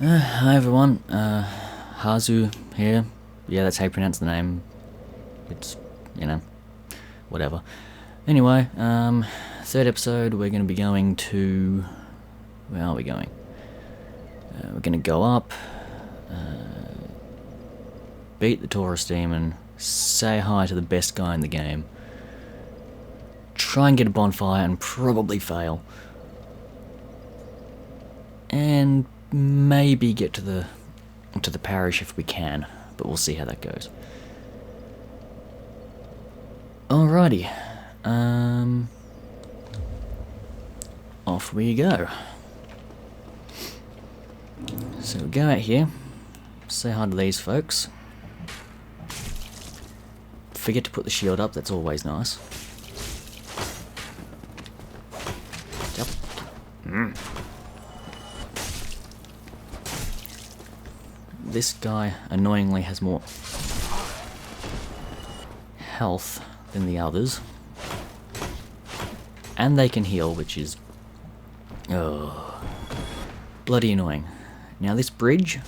Hi everyone, Hazu here. Yeah, that's how you pronounce the name. It's, whatever. Anyway, third episode, we're going to be going to... Where are we going? We're going to go up, beat the Taurus Demon, say hi to the best guy in the game, try and get a bonfire and probably fail, and maybe get to the parish if we can, but we'll see how that goes. Alrighty, off we go. So we go out here, say hi to these folks. Forget to put the shield up, that's always nice. Yep. This guy annoyingly has more health than the others. And they can heal, which is bloody annoying. Now this bridge,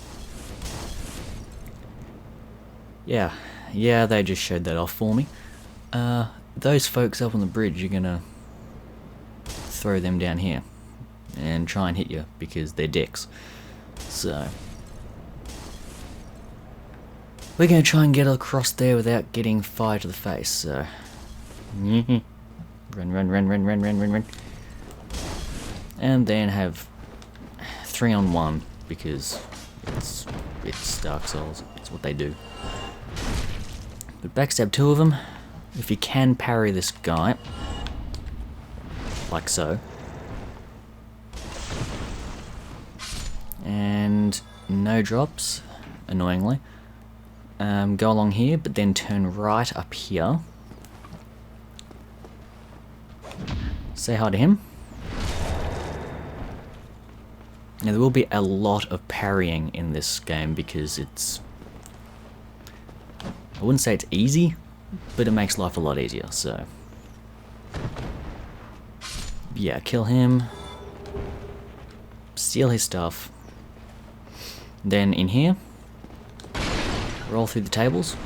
yeah, they just showed that off for me. Those folks up on the bridge, you're gonna throw them down here and try and hit you because they're dicks. So we're gonna try and get across there without getting fire to the face. So run, and then have 3-on-1 because it's Dark Souls. It's what they do. But backstab 2 of them. If you can parry this guy, like so, and no drops, annoyingly. Go along here, but then turn right up here. Say hi to him. Now there will be a lot of parrying in this game because it's... I wouldn't say it's easy, but it makes life a lot easier, so... Yeah, kill him. Steal his stuff. Then in here, roll through the tables.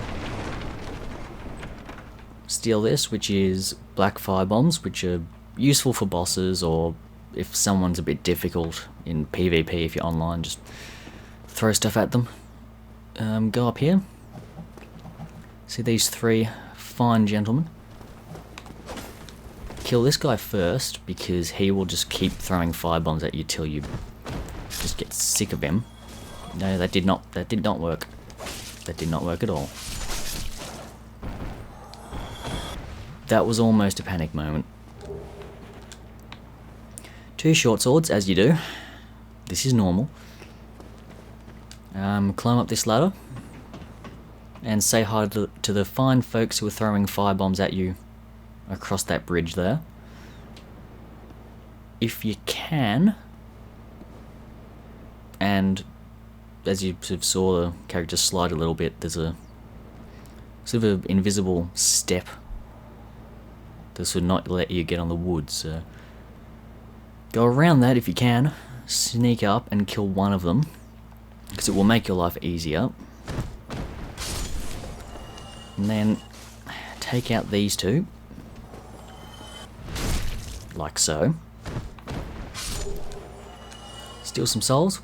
Steal this, which is black fire bombs, which are useful for bosses, or if someone's a bit difficult in PvP, if you're online, just throw stuff at them. Go up here. See these 3 fine gentlemen. Kill this guy first, because he will just keep throwing fire bombs at you till you just get sick of him. No, that did not work. That did not work at all. That was almost a panic moment. 2 short swords, as you do. This is normal. Climb up this ladder. And say hi to the fine folks who are throwing fire bombs at you across that bridge there. If you can, and as you sort of saw the character slide a little bit, there's a sort of an invisible step that would not let you get on the wood, so go around that if you can, sneak up and kill one of them, because it will make your life easier. And then take out these 2, like so. Steal some souls,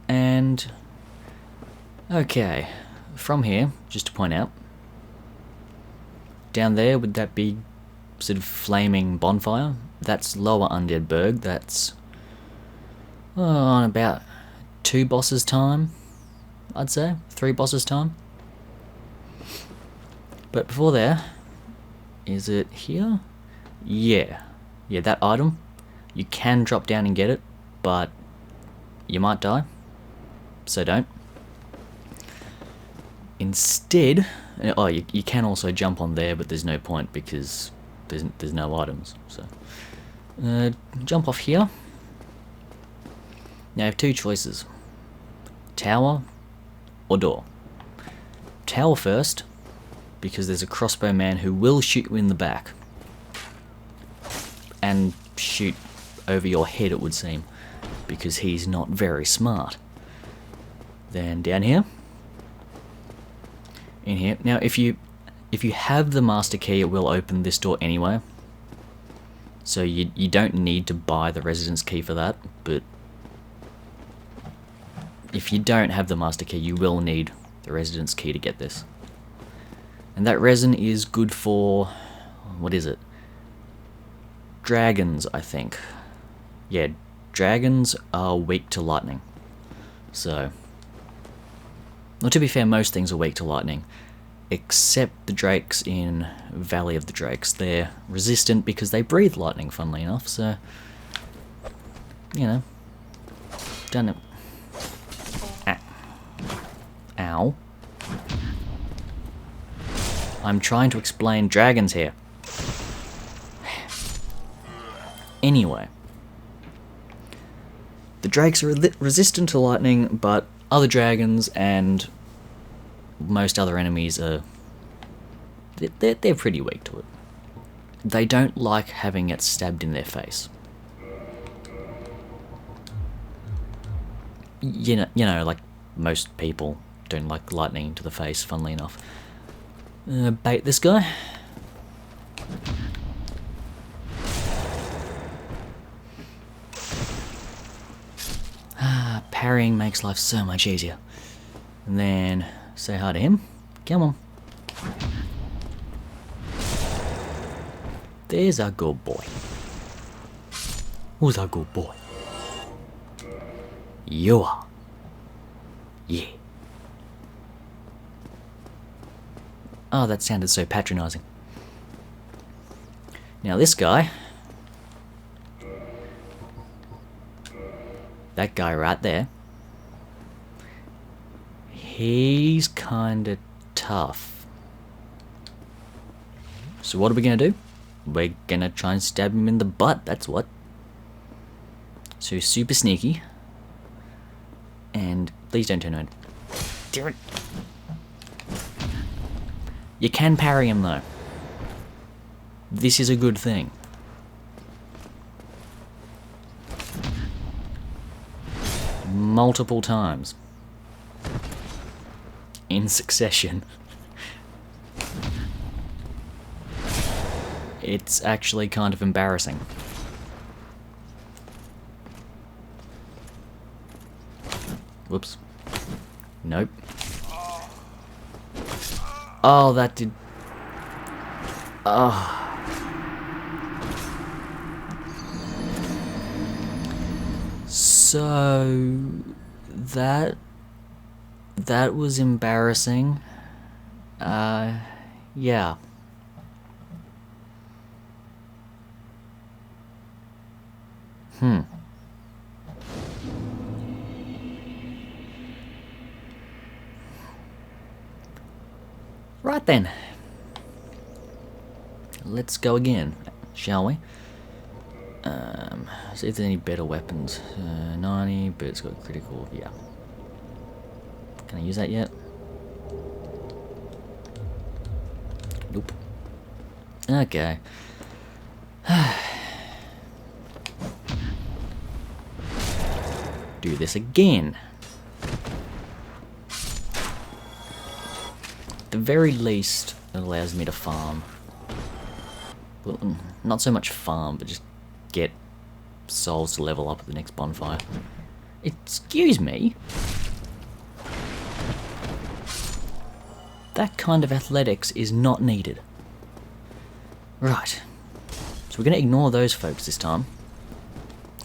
and okay, from here, just to point out, down there with that big sort of flaming bonfire, that's Lower Undead Berg. That's on about 2 bosses time, I'd say, 3 bosses time. But before there, is it here? Yeah, that item, you can drop down and get it, but you might die, so don't. Instead, you can also jump on there, but there's no point because there's no items. So jump off here. Now you have 2 choices: tower or door. Tower first, because there's a crossbow man who will shoot you in the back and shoot over your head, it would seem, because he's not very smart. Then down here. In here. Now if you have the master key, it will open this door anyway. So you don't need to buy the residence key for that, but if you don't have the master key, you will need the residence key to get this. And that resin is good for, what is it? Dragons, I think. Yeah, dragons are weak to lightning. So, well, to be fair, most things are weak to lightning. Except the drakes in Valley of the Drakes. They're resistant because they breathe lightning, funnily enough, so... You know. Done it. Ow. I'm trying to explain dragons here. Anyway. The drakes are resistant to lightning, but other dragons and most other enemies are... They're pretty weak to it. They don't like having it stabbed in their face. You know, like most people don't like lightning to the face, funnily enough. Bait this guy. Parrying makes life so much easier. And then say hi to him. Come on. There's our good boy. Who's our good boy? You are. Yeah. Oh, that sounded so patronizing. Now this guy. That guy right there. He's kinda tough. So what are we gonna do? We're gonna try and stab him in the butt, that's what. So he's super sneaky. And please don't turn around. Damn it. You can parry him though. This is a good thing. Multiple times. In succession. It's actually kind of embarrassing. Whoops. Nope. Oh, that did... Oh. So... That was embarrassing. Yeah. Right then. Let's go again, shall we? See if there's any better weapons. 90, but it's got critical, yeah. Can I use that yet? Nope. Okay. Do this again. At the very least, it allows me to farm. Well, not so much farm, but just get souls to level up at the next bonfire. Excuse me? That kind of athletics is not needed. Right. So we're going to ignore those folks this time.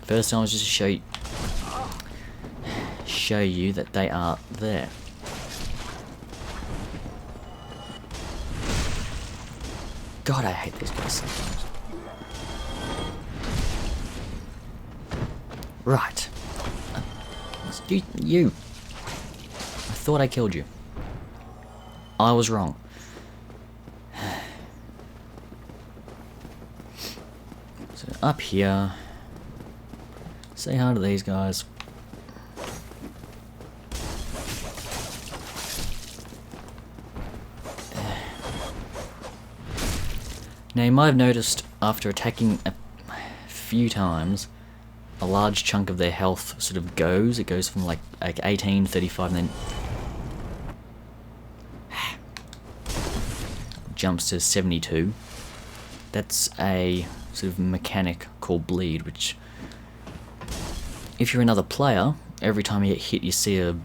First time was just to show you that they are there. God, I hate these guys sometimes. Right. You. I thought I killed you. I was wrong. So up here. Say hi to these guys. Now you might have noticed after attacking a few times a large chunk of their health sort of goes. It goes from like 18, 35, and then jumps to 72. That's a sort of mechanic called bleed, which if you're another player, every time you get hit you see a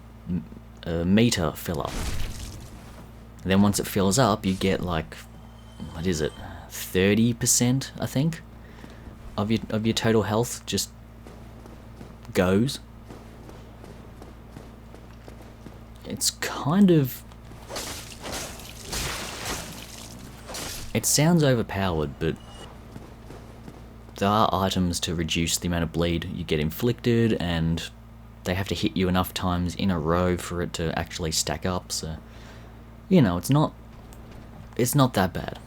meter fill up. And then once it fills up you get like, what is it, 30% I think of your total health just goes. It's kind of, it sounds overpowered, but there are items to reduce the amount of bleed you get inflicted, and they have to hit you enough times in a row for it to actually stack up, so, you know, it's not that bad.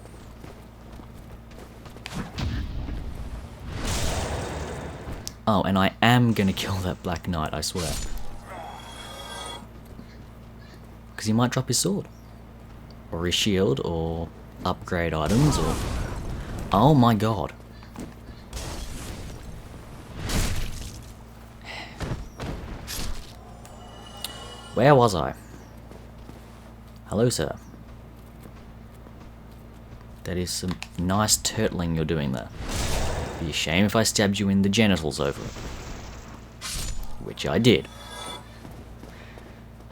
Oh, and I am gonna kill that Black Knight, I swear. Because he might drop his sword. Or his shield, or upgrade items, or... Oh my god. Where was I? Hello, sir. That is some nice turtling you're doing there. It'd be a shame if I stabbed you in the genitals over it. Which I did.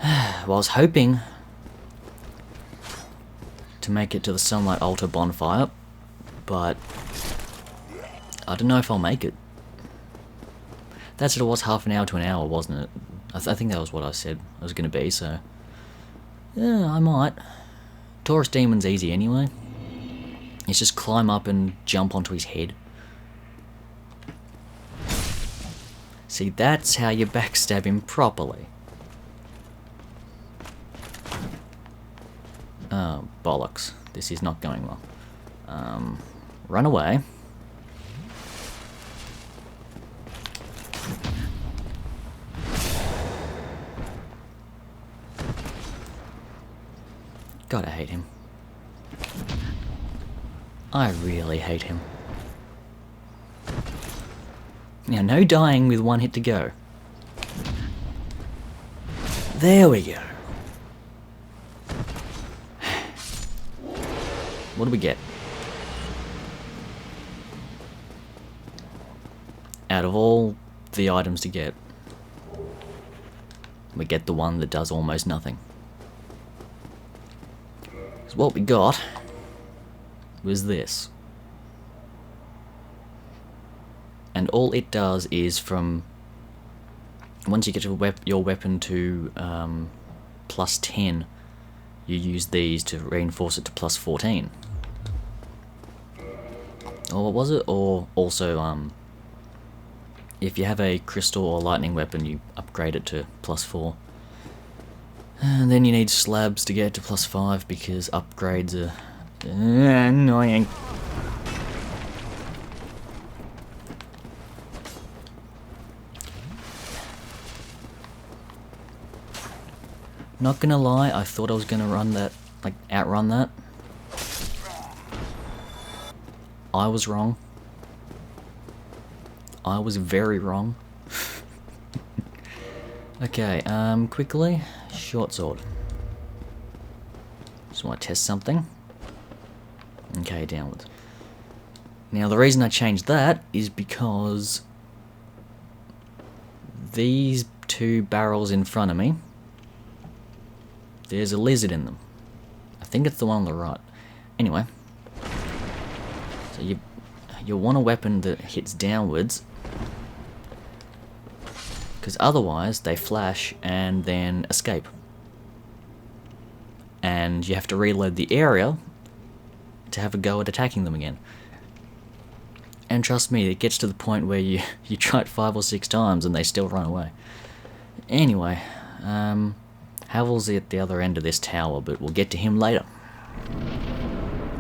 Well, I was hoping to make it to the Sunlight Altar bonfire, but I don't know if I'll make it. That's what it was, half an hour to an hour, wasn't it? I think that was what I said it was going to be, so... Yeah, I might. Taurus Demon's easy anyway. It's just climb up and jump onto his head. See, that's how you backstab him properly. Oh, bollocks. This is not going well. Run away. God, I hate him. I really hate him. Now, no dying with one hit to go. There we go. What do we get? Out of all the items to get, we get the one that does almost nothing. So what we got was this. And all it does is from... Once you get your weapon to plus 10, you use these to reinforce it to plus 14. Or what was it? Or also, if you have a crystal or lightning weapon, you upgrade it to plus 4. And then you need slabs to get to plus 5 because upgrades are annoying. Not gonna lie, I thought I was gonna run that, like outrun that. I was wrong. I was very wrong. Okay, quickly, short sword. Just want to test something. Okay, downwards. Now the reason I changed that is because these two barrels in front of me, there's a lizard in them. I think it's the one on the right. Anyway, so you want a weapon that hits downwards, because otherwise they flash and then escape. And you have to reload the area to have a go at attacking them again. And trust me, it gets to the point where you try it 5 or 6 times and they still run away. Anyway, Havel's at the other end of this tower, but we'll get to him later.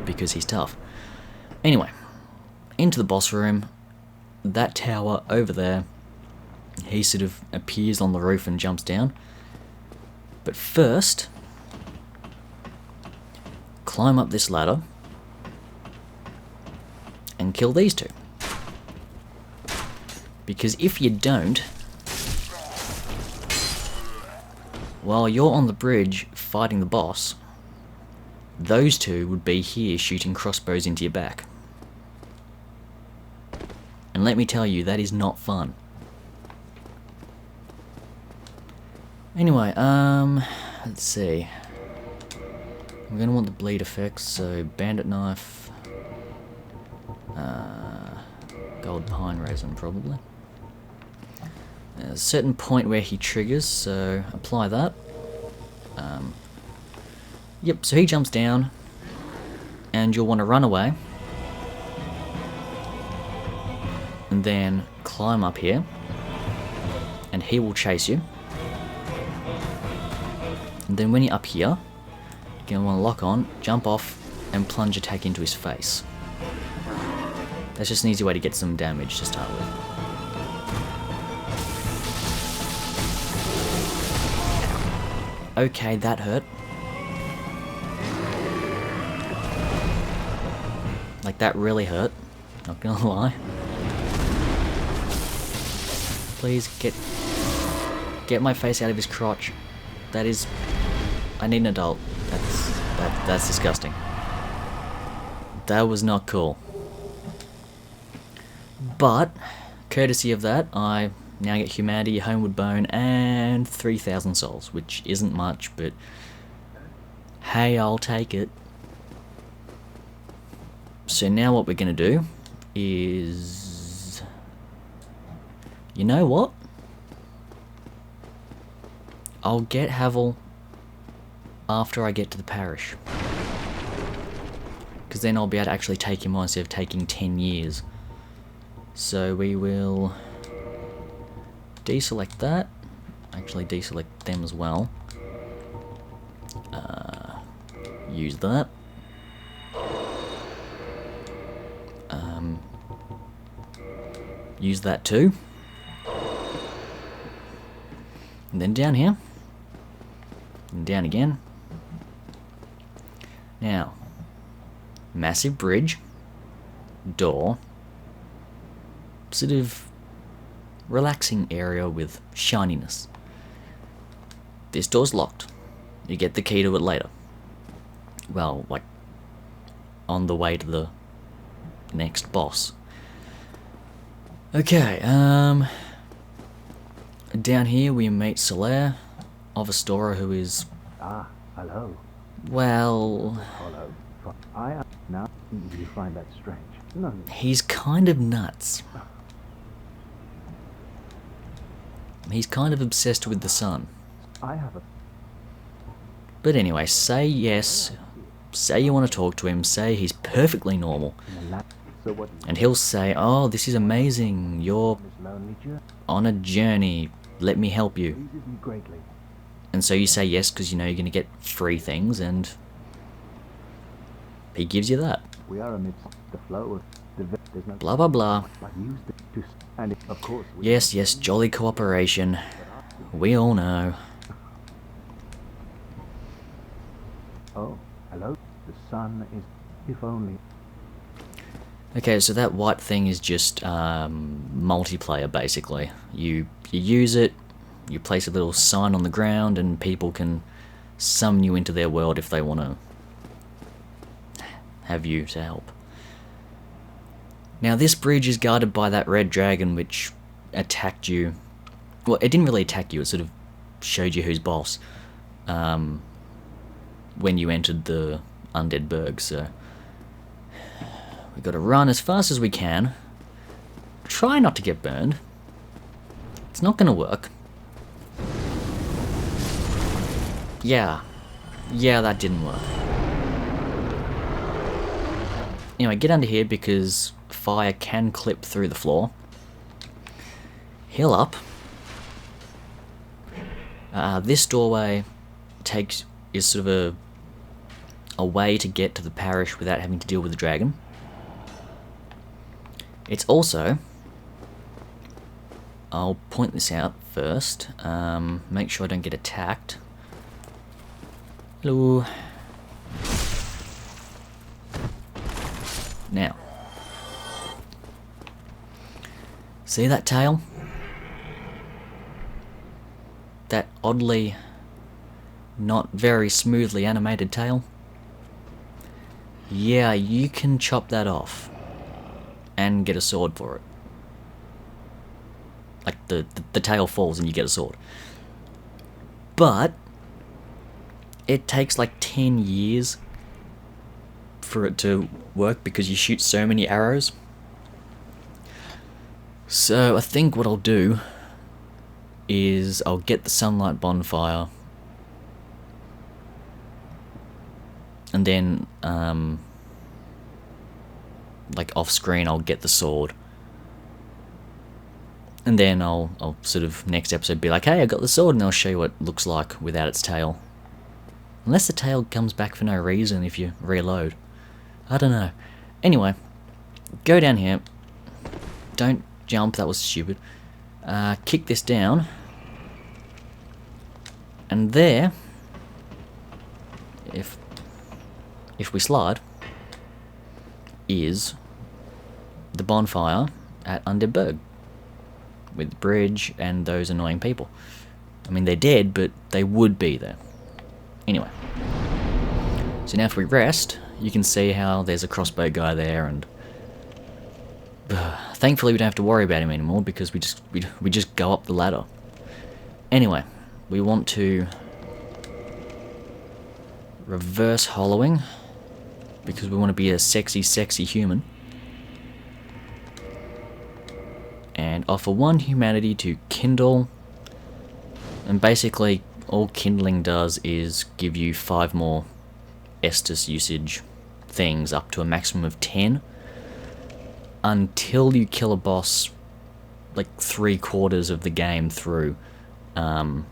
Because he's tough. Anyway, into the boss room. That tower over there. He sort of appears on the roof and jumps down. But first, climb up this ladder and kill these two. Because if you don't, while you're on the bridge fighting the boss, those two would be here shooting crossbows into your back. And let me tell you, that is not fun. Anyway, let's see. We're going to want the bleed effects, so bandit knife, gold pine resin probably. There's a certain point where he triggers, so apply that. Yep, so he jumps down, and you'll want to run away, and then climb up here, and he will chase you. And then when you're up here, you're going to want to lock on, jump off, and plunge attack into his face. That's just an easy way to get some damage to start with. Okay, that hurt. Like, that really hurt. Not gonna lie. Please get my face out of his crotch. That is... I need an adult. That's disgusting. That was not cool. But, courtesy of that, I now get humanity, homeward bone, and 3,000 souls, which isn't much, but hey, I'll take it. So now what we're going to do is... You know what? I'll get Havel after I get to the parish. Because then I'll be able to actually take him on instead of taking 10 years. So we will deselect that. Actually deselect them as well. Use that. Use that too. And then down here. And down again. Now, massive bridge, door, sort of relaxing area with shininess. This door's locked. You get the key to it later. Well, like, on the way to the next boss. Okay, down here we meet Solaire of Astora, who is... Ah, hello. Well... Hello. I now you find that strange. No. He's kind of nuts. He's kind of obsessed with the sun. I have a... But anyway, say yes. Say you want to talk to him. Say he's perfectly normal. So what? And he'll say, oh, this is amazing. You're on a journey. Let me help you. Pleases me greatly. And so you say yes because you know you're going to get free things, and he gives you that. We are amidst the flow of the... There's no... Blah, blah, blah. But use the... And of course... Yes, yes, jolly cooperation. We all know. Oh, hello. The sun is... If only... Okay, so that white thing is just multiplayer, basically. You use it, you place a little sign on the ground, and people can summon you into their world if they want to have you to help. Now, this bridge is guarded by that red dragon which attacked you. Well, it didn't really attack you, it sort of showed you who's boss when you entered the Undead Burg, so... We've got to run as fast as we can. Try not to get burned. It's not going to work. Yeah, that didn't work. Anyway, get under here because fire can clip through the floor. Heal up. This doorway is sort of a way to get to the parish without having to deal with the dragon. It's also, I'll point this out first, make sure I don't get attacked. Hello. Now, See that tail? That oddly not very smoothly animated tail? Yeah, you can chop that off and get a sword for it. Like the tail falls and you get a sword. But it takes like 10 years for it to work because you shoot so many arrows. So I think what I'll do is I'll get the sunlight bonfire, and then like off screen I'll get the sword, and then I'll sort of next episode be like, hey, I got the sword, and I'll show you what it looks like without its tail. Unless the tail comes back for no reason if you reload. I don't know. Anyway, go down here. Don't jump, that was stupid. Kick this down. And there, if we slide, is the bonfire at Undead Berg. With the bridge and those annoying people. I mean, they're dead, but they would be there. Anyway. So now if we rest, you can see how there's a crossbow guy there, and thankfully we don't have to worry about him anymore because we just go up the ladder. Anyway, we want to reverse hollowing because we want to be a sexy human. And offer 1 humanity to kindle. And basically all kindling does is give you 5 more Estus usage things up to a maximum of 10 until you kill a boss like 3/4 of the game through, and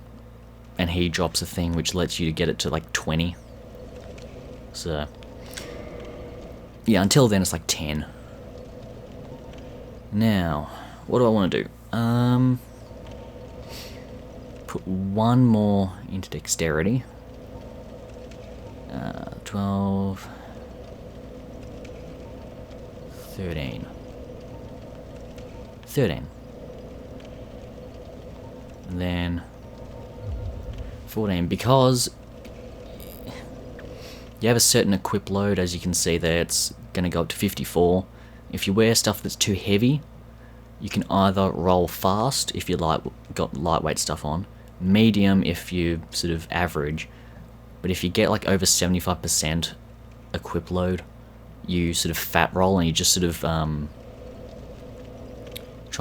he drops a thing which lets you get it to like 20. So yeah, until then it's like 10. Now what do I want to do? Put 1 more into dexterity. 12, 13. And then 14, because you have a certain equip load, as you can see there, it's going to go up to 54. If you wear stuff that's too heavy, you can either roll fast if you got lightweight stuff on, medium if you sort of average, but if you get like over 75% equip load, you sort of fat roll and you just sort of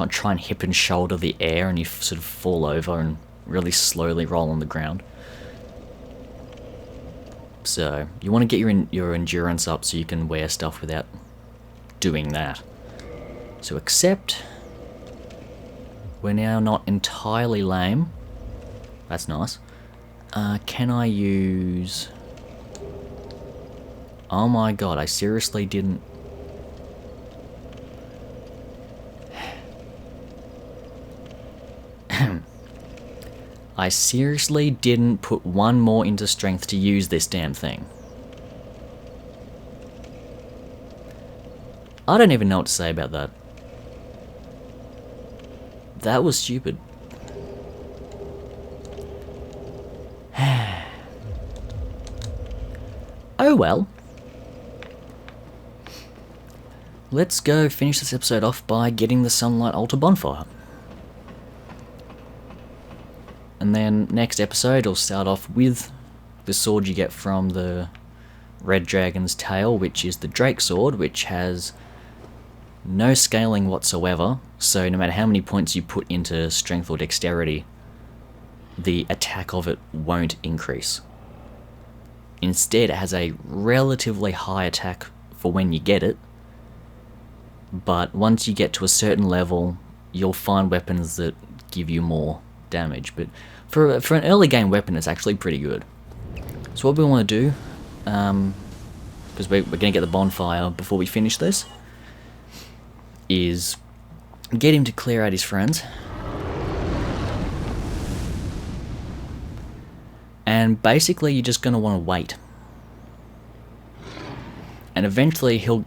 try and hip and shoulder the air, and you sort of fall over and really slowly roll on the ground. So you want to get your endurance up so you can wear stuff without doing that. So except we're now not entirely lame. That's nice. Can I use... Oh my god, I seriously didn't... I seriously didn't put 1 more into strength to use this damn thing. I don't even know what to say about that. That was stupid. Oh well. Let's go finish this episode off by getting the Sunlight Altar Bonfire. And then next episode I'll start off with the sword you get from the Red Dragon's tail, which is the Drake Sword, which has no scaling whatsoever, so no matter how many points you put into strength or dexterity, the attack of it won't increase. Instead, it has a relatively high attack for when you get it, but once you get to a certain level, you'll find weapons that give you more damage. But for an early game weapon, it's actually pretty good. So what we want to do, because we're going to get the bonfire before we finish this, is get him to clear out his friends. And basically you're just going to want to wait. And eventually he'll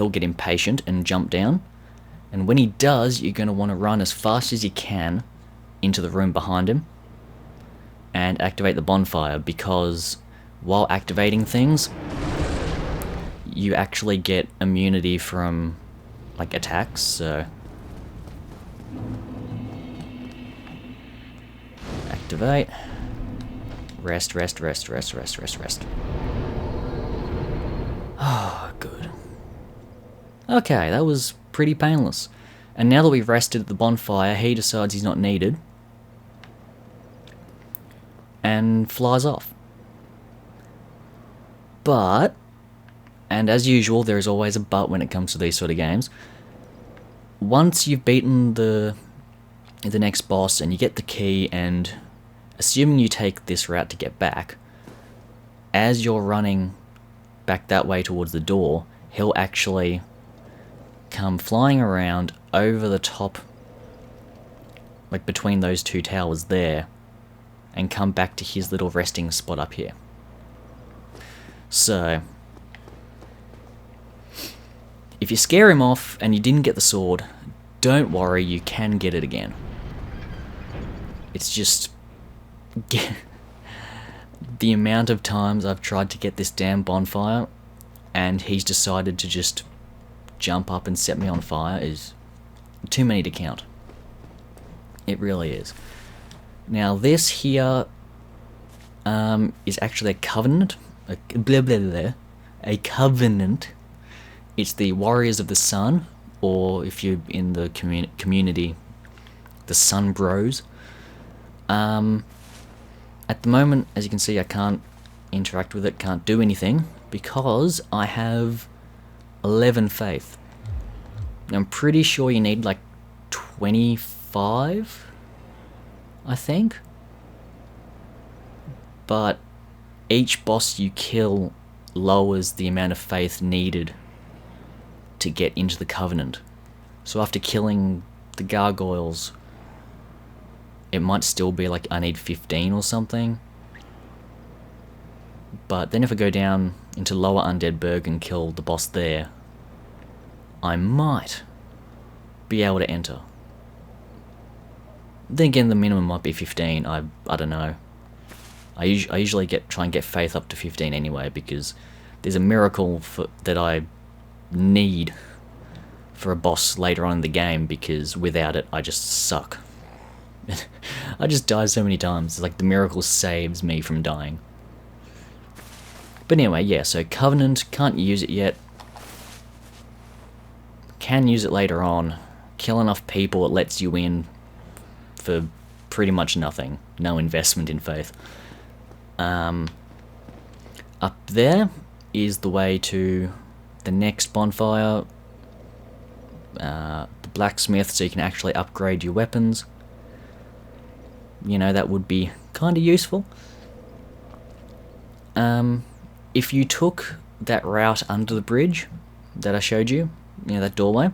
get impatient and jump down. And when he does, you're going to want to run as fast as you can into the room behind him and activate the bonfire, because while activating things, you actually get immunity from like attacks. So activate, rest. Oh, good. Okay, that was pretty painless. And now that we've rested at the bonfire, he decides he's not needed and flies off. But, and as usual, there is always a but when it comes to these sort of games. Once you've beaten the next boss and you get the key, and assuming you take this route to get back, as you're running back that way towards the door, he'll actually come flying around over the top, like between those two towers there, and come back to his little resting spot up here. So if you scare him off and you didn't get the sword, don't worry, you can get it again. It's just the amount of times I've tried to get this damn bonfire and he's decided to just jump up and set me on fire is too many to count. It really is. Now this here is actually a covenant. A covenant. It's the Warriors of the Sun, or if you're in the community, the Sun Bros. At the moment, as you can see, I can't interact with it, can't do anything, because I have 11 faith. Now, I'm pretty sure you need like 25, I think. But each boss you kill lowers the amount of faith needed to get into the Covenant. So after killing the gargoyles, it might still be like I need 15 or something. But then if I go down into Lower Undeadburg and kill the boss there, I might be able to enter. Then again, the minimum might be 15. I don't know. I usually try and get faith up to 15 anyway, because there's a miracle that I need for a boss later on in the game, because without it I just suck. I just die so many times. It's like the miracle saves me from dying. But anyway, yeah, so Covenant, can't use it yet. Can use it later on. Kill enough people, it lets you in for pretty much nothing. No investment in faith. Up there is the way to the next bonfire. The blacksmith, so you can actually upgrade your weapons. You know, that would be kind of useful. If you took that route under the bridge that I showed you, that doorway,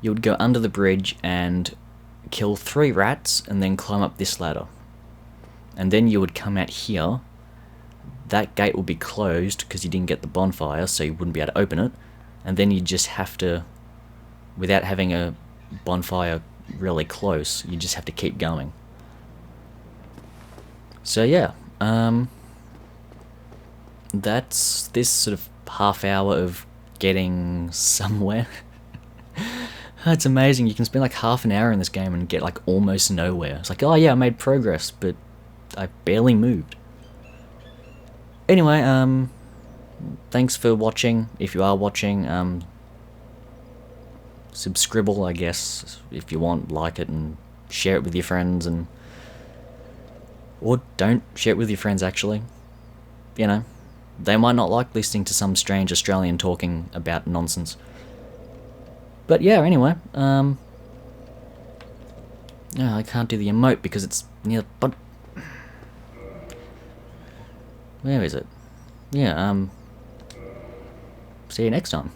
you would go under the bridge and kill 3 rats and then climb up this ladder. And then you would come out here. That gate will be closed because you didn't get the bonfire, so you wouldn't be able to open it. And then you just have to, without having a bonfire really close, you just have to keep going. So yeah, that's this sort of half hour of getting somewhere. It's amazing, you can spend like half an hour in this game and get like almost nowhere. It's like, oh yeah, I made progress, but I barely moved. Anyway, thanks for watching, if you are watching. Subscribble, I guess, if you want, like it and share it with your friends, or don't share it with your friends, actually. They might not like listening to some strange Australian talking about nonsense. But yeah, anyway, no, I can't do the emote because it's near the but where is it? Yeah, see you next time.